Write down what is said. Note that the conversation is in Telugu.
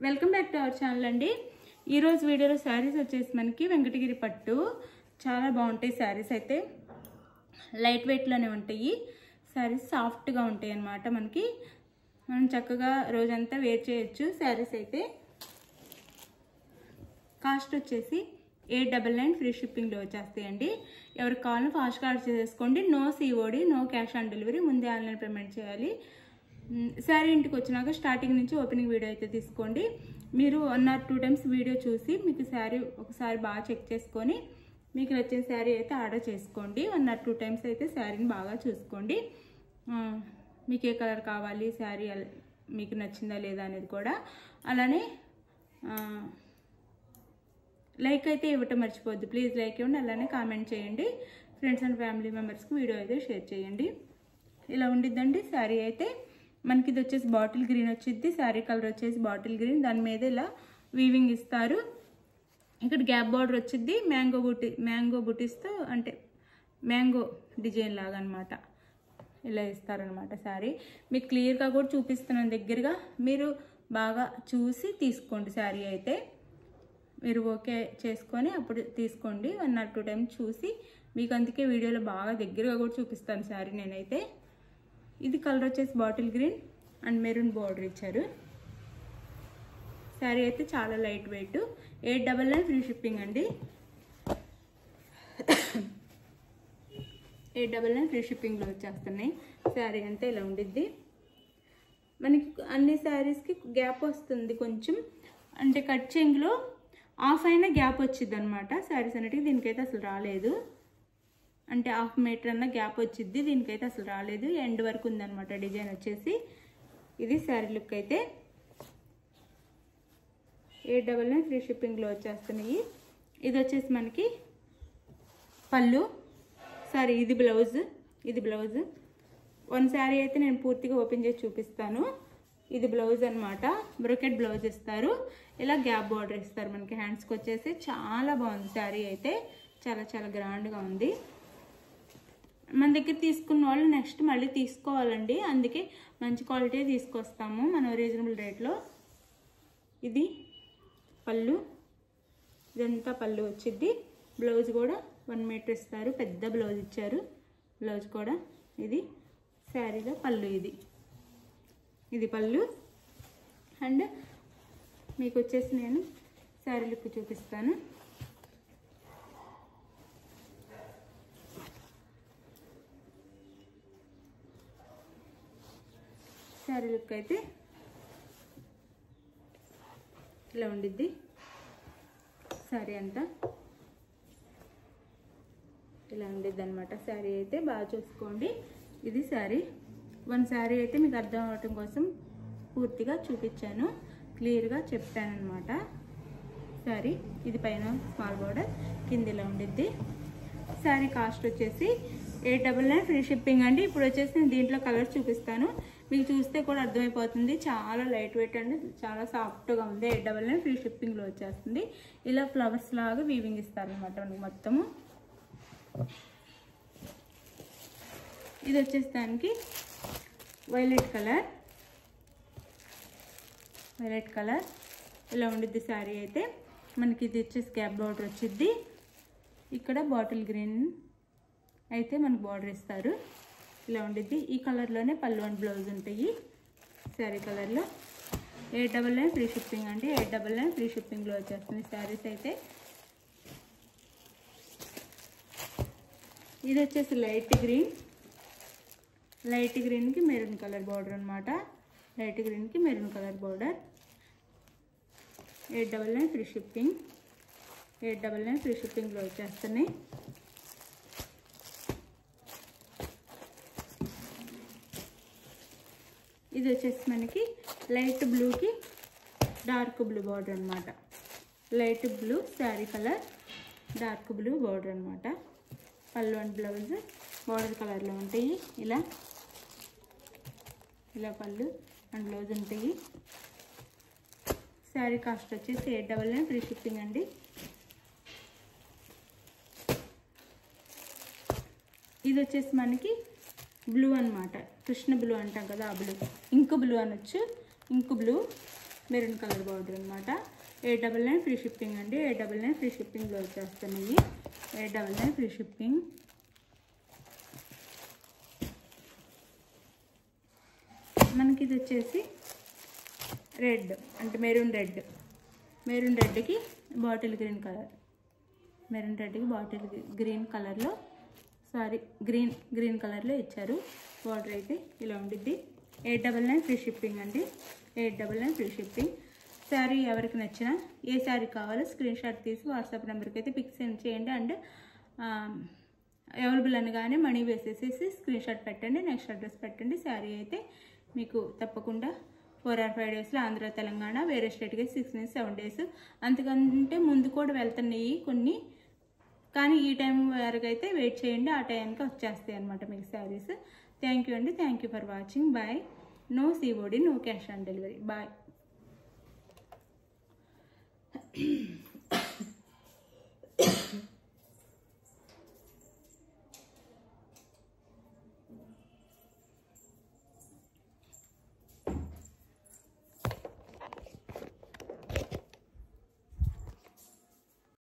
Welcome back to our channel అండి. ఈ రోజు వీడియోలో శారీస్ వచ్చేసి మనకి వెంకటగిరి పట్టు చాలా బాగుంటాయి. శారీస్ అయితే లైట్ వెయిట్ లోనే ఉంటాయి. శారీస్ సాఫ్ట్ గా ఉంటాయి అన్నమాట. మనకి మనం చక్కగా రోజంతా వేర్ చేయొచ్చు. శారీస్ అయితే కాస్ట్ వచ్చేసి 899 ఫ్రీ షిప్పింగ్ లో వచ్చేస్తాయండి. ఎవరికి కావాలో ఫాస్ట్ గా ఆర్డర్ చేసుకోండి. No COD, no cash on delivery, ముందే ఆన్లైన్ పేమెంట్ చేయాలి. శారీ ఇంటికి వచ్చినాక స్టార్టింగ్ నుంచి ఓపెనింగ్ వీడియో అయితే తీసుకోండి. మీరు 1 or 2 times వీడియో చూసి మీకు శారీ ఒకసారి బాగా చెక్ చేసుకొని మీకు నచ్చిన శారీ అయితే ఆర్డర్ చేసుకోండి. 1 or 2 times అయితే శారీని బాగా చూసుకోండి. మీకు ఏ కలర్ కావాలి, శారీ మీకు నచ్చిందా లేదా అనేది కూడా. అలానే లైక్ అయితే ఇవ్వటం మర్చిపోద్దు. ప్లీజ్ లైక్ ఇవ్వండి. అలానే కామెంట్ చేయండి. ఫ్రెండ్స్ అండ్ ఫ్యామిలీ మెంబర్స్కి వీడియో అయితే షేర్ చేయండి. ఇలా ఉండిద్దండి శారీ అయితే. మనకి ఇది వచ్చేసి బాటిల్ గ్రీన్ వచ్చింది. శారీ కలర్ వచ్చేసి బాటిల్ గ్రీన్. దాని మీద ఇలా వీవింగ్ ఇస్తారు. ఇక్కడ గ్యాప్ బార్డర్ వచ్చింది. మ్యాంగో బుటీస్తో అంటే మ్యాంగో డిజైన్ లాగా అనమాట ఇలా ఇస్తారనమాట. శారీ మీకు క్లియర్గా కూడా చూపిస్తున్నాను దగ్గరగా. మీరు బాగా చూసి తీసుకోండి. శారీ అయితే మీరు ఓకే చేసుకొని అప్పుడు తీసుకోండి. 1 or 2 times చూసి మీకు అందుకే వీడియోలో బాగా దగ్గరగా కూడా చూపిస్తాను శారీ నేనైతే. ఇది కలర్ వచ్చేసి bottle green and maroon border ఇచ్చారు. శారీ అయితే చాలా లైట్ వెయిట్. 899 ఫ్రీ షిప్పింగ్ అండి. 899 ఫ్రీ షిప్పింగ్లో వచ్చేస్తున్నాయి. శారీ అంతా ఇలా ఉండిద్ది. మనకి అన్ని శారీస్కి గ్యాప్ వస్తుంది కొంచెం, అంటే కట్ చెంగులో హాఫ్ అయినా గ్యాప్ వచ్చింది అనమాట. శారీస్ అన్నిటికీ దీనికైతే అసలు రాలేదు. అంటే 1/2 మీటర్ అన్న గ్యాప్ వచ్చింది. దీనికైతే అసలు రాలేదు. ఎండ్ వరకు ఉందన్నమాట డిజైన్ వచ్చేసి. ఇది శారీ లుక్ అయితే. 899 ఫ్రీ షిప్పింగ్లో వచ్చేస్తున్నాయి. ఇది వచ్చేసి మనకి పళ్ళు. సారీ ఇది బ్లౌజ్. వన్ శారీ అయితే నేను పూర్తిగా ఓపెన్ చేసి చూపిస్తాను. ఇది బ్లౌజ్ అనమాట. బ్రొకెట్ బ్లౌజ్ ఇస్తారు. ఇలా గ్యాప్ బార్డర్ ఇస్తారు మనకి హ్యాండ్స్కి వచ్చేసి. చాలా బాగుంది శారీ అయితే. చాలా చాలా గ్రాండ్గా ఉంది. మన దగ్గర తీసుకున్న వాళ్ళు నెక్స్ట్ మళ్ళీ తీసుకోవాలండి. అందుకే మంచి క్వాలిటీ తీసుకొస్తాము మనం రీజనబుల్ రేట్లో. ఇది పళ్ళు. ఇదంతా పళ్ళు వచ్చింది. బ్లౌజ్ కూడా 1 మీటర్ ఇస్తారు. పెద్ద బ్లౌజ్ ఇచ్చారు. బ్లౌజ్ కూడా ఇది శారీలో పళ్ళు. ఇది పళ్ళు. అండ్ మీకు వచ్చేసి నేను శారీ లుక్ చూపిస్తాను. శారీ లుక్ అయితే ఇలా ఉండిద్ది. శారీ అంతా ఇలా ఉండిద్ది అనమాట. శారీ అయితే బాగా చూసుకోండి. ఇది శారీ. 1 శారీ అయితే మీకు అర్థం అవటం కోసం పూర్తిగా చూపించాను, క్లియర్గా చెప్పాను అనమాట. శారీ ఇది పైన స్మాల్ బార్డర్, కింద ఇలా ఉండిద్ది. శారీ కాస్ట్ వచ్చేసి 899 ఫ్రీ షిప్పింగ్ అండి. ఇప్పుడు వచ్చేసి నేను దీంట్లో కలర్స్ చూపిస్తాను. మీకు చూస్తే కూడా అర్థమైపోతుంది. చాలా లైట్ వెయిట్ అండి, చాలా సాఫ్ట్గా ఉంది. 899 ఫ్రీ షిప్పింగ్లో వచ్చేస్తుంది. ఇలా ఫ్లవర్స్ లాగా వీవింగ్ ఇస్తారనమాట మనకి మొత్తము. ఇది వచ్చేసి దానికి వైలెట్ కలర్ ఇలా ఉండిద్ది శారీ అయితే. మనకి ఇది వచ్చేసి గ్యాప్ బార్డర్ వచ్చిద్ది. ఇక్కడ బాటిల్ గ్రీన్ అయితే మనకు బార్డర్ ఇస్తారు. ఇలా ఉండిద్ది. ఈ కలర్లోనే పళ్ళు అండ్ బ్లౌజ్ ఉంటాయి శారీ కలర్లో. 899 ఫ్రీ షిప్పింగ్ అండి. 899 ఫ్రీ షిప్పింగ్లో వచ్చేస్తుంది శారీస్ అయితే. ఇది వచ్చేసి లైట్ గ్రీన్కి మెరూన్ కలర్ బార్డర్ అనమాట. లైట్ గ్రీన్కి maroon colour border. 899 free shipping. 899 free షిప్పింగ్లో వచ్చేస్తున్నాయి. ఇది వచ్చేసి మనకి లైట్ బ్లూకి డార్క్ బ్లూ బార్డర్ అనమాట. Light blue sari colour, dark blue border అనమాట. పళ్ళు అండ్ బ్లౌజ్ బార్డర్ కలర్లో ఉంటాయి. ఇలా పళ్ళు అండ్ బ్లౌజ్ ఉంటాయి. శారీ కాస్ట్ వచ్చేసి 899 ఫ్రీ షిప్పింగ్ అండి. ఇది వచ్చేసి మనకి బ్లూ అనమాట. కృష్ణ బ్లూ అంటాం కదా, ఆ బ్లూ. ఇంకు బ్లూ అనొచ్చు. Ink blue maroon colour border అనమాట. 899 ఫ్రీ షిప్పింగ్ అండి. 899 ఫ్రీ షిప్పింగ్లో వచ్చేస్తున్నాయి. 899 ఫ్రీ షిప్పింగ్. మనకి ఇది వచ్చేసి రెడ్ అంటే మెరూన్ రెడ్కి బాటిల్ గ్రీన్ కలర్, మెరూన్ రెడ్కి బాటిల్ గ్రీన్ కలర్లో గ్రీన్ కలర్లో ఇచ్చారు. బార్డర్ అయితే ఇలా ఉండిద్ది. 899 ఫ్రీ షిప్పింగ్ అండి. 899 ఫ్రీ షిప్పింగ్. శారీ ఎవరికి నచ్చినా ఏ శారీ కావాలో స్క్రీన్ షాట్ తీసి వాట్సాప్ నెంబర్కి అయితే పిక్ సెండ్ చేయండి. అండ్ అవైలబుల్ అనగానే మనీ వేసేసేసి స్క్రీన్ షాట్ పెట్టండి, నెక్స్ట్ అడ్రస్ పెట్టండి. శారీ అయితే మీకు తప్పకుండా 4 or 5 డేస్లో ఆంధ్ర తెలంగాణ వేరే స్టేట్కి 6 నుంచి 7 డేస్ అంతకంటే ముందు కూడా వెళ్తున్నాయి కొన్ని. కానీ ఈ టైం వరకు అయితే వెయిట్ చేయండి, ఆ టైంకి వచ్చేస్తాయి అనమాట మీకు శారీస్. థ్యాంక్ యూ అండి. Thank you for watching. Bye. No COD, no cash on delivery. Bye.